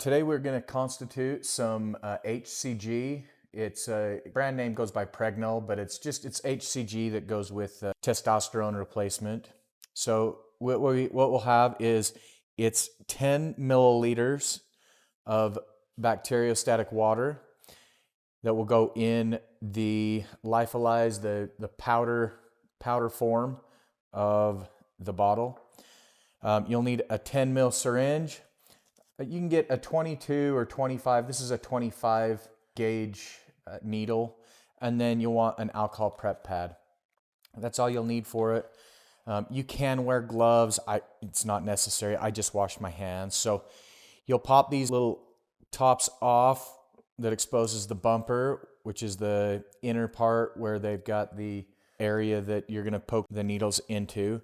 Today we're going to constitute some HCG. Its brand name goes by Pregnol, but it's HCG that goes with testosterone replacement. So what we'll have is it's 10 milliliters of bacteriostatic water that will go in the lyophilized, the powder form of the bottle. You'll need a 10 ml syringe. You can get a 22 or 25. This is a 25 gauge needle. And then you'll want an alcohol prep pad. That's all you'll need for it. You can wear gloves. It's not necessary. I just washed my hands. So you'll pop these little tops off that exposes the bumper, which is the inner part where they've got the area that you're going to poke the needles into.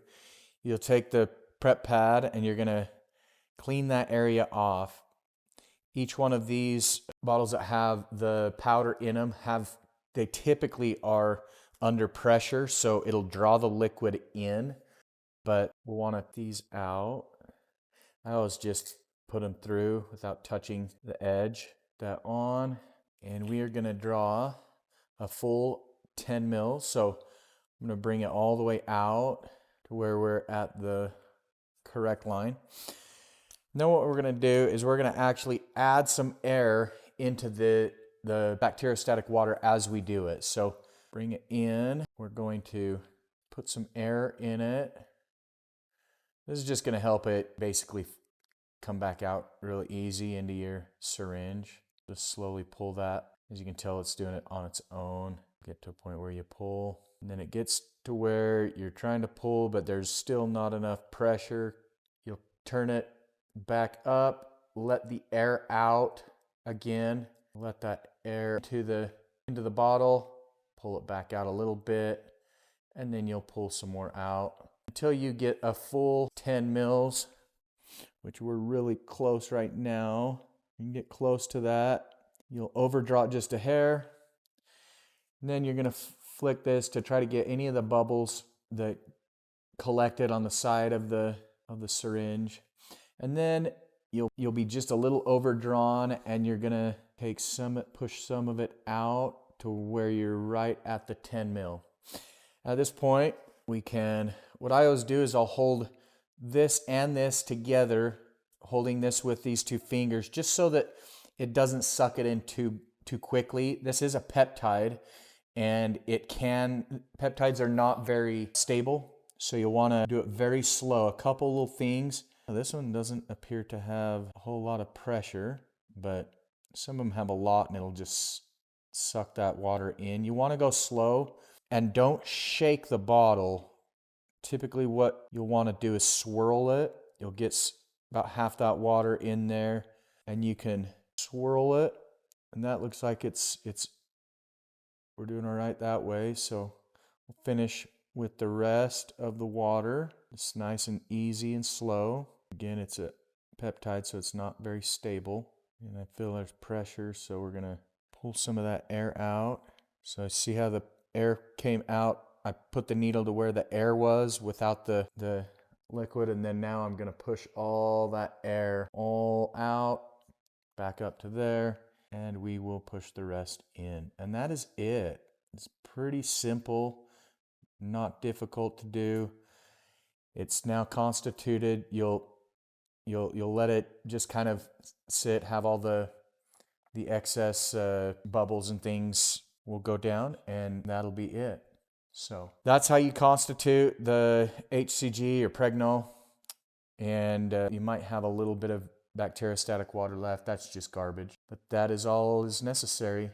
You'll take the prep pad and you're going to clean that area off. Each one of these bottles that have the powder in them they typically are under pressure, so it'll draw the liquid in, but we'll want to these out. I always just put them through without touching the edge. That on, and we are going to draw a full 10 mils. So I'm going to bring it all the way out to where we're at the correct line. Now what we're going to do is we're going to actually add some air into the bacteriostatic water as we do it. So bring it in. We're going to put some air in it. This is just going to help it basically come back out really easy into your syringe. Just slowly pull that. As you can tell, it's doing it on its own. Get to a point where you pull, and then it gets to where you're trying to pull, but there's still not enough pressure. You'll turn it back up, let the air out again. Let that air into the bottle, pull it back out a little bit, and then you'll pull some more out until you get a full 10 mils, which we're really close right now. You can get close to that. You'll overdraw it just a hair. And then you're going to flick this to try to get any of the bubbles that collected on the side of the syringe. And then you'll be just a little overdrawn, and you're going to push some of it out to where you're right at the 10 mil. At this point, what I always do is I'll hold this and this together, holding this with these two fingers, just so that it doesn't suck it in too quickly. This is a peptide, and peptides are not very stable, so you'll want to do it very slow. A couple little things. This one doesn't appear to have a whole lot of pressure, but some of them have a lot, and it'll just suck that water in. You want to go slow, and don't shake the bottle. Typically what you'll want to do is swirl it. You'll get about half that water in there, and you can swirl it, and that looks like we're doing all right that way. So we'll finish with the rest of the water. It's nice and easy and slow. Again, it's a peptide, so it's not very stable, and I feel there's pressure, so we're gonna pull some of that air out. So I see how the air came out. I put the needle to where the air was without the liquid, and then now I'm going to push all that air all out, back up to there, and we will push the rest in. And that is it. It's pretty simple, not difficult to do. It's now constituted. You'll let it just kind of sit, have all the excess bubbles and things will go down, and that'll be it. So that's how you constitute the HCG or Pregnol, and you might have a little bit of bacteriostatic water left. That's just garbage, but that is all is necessary.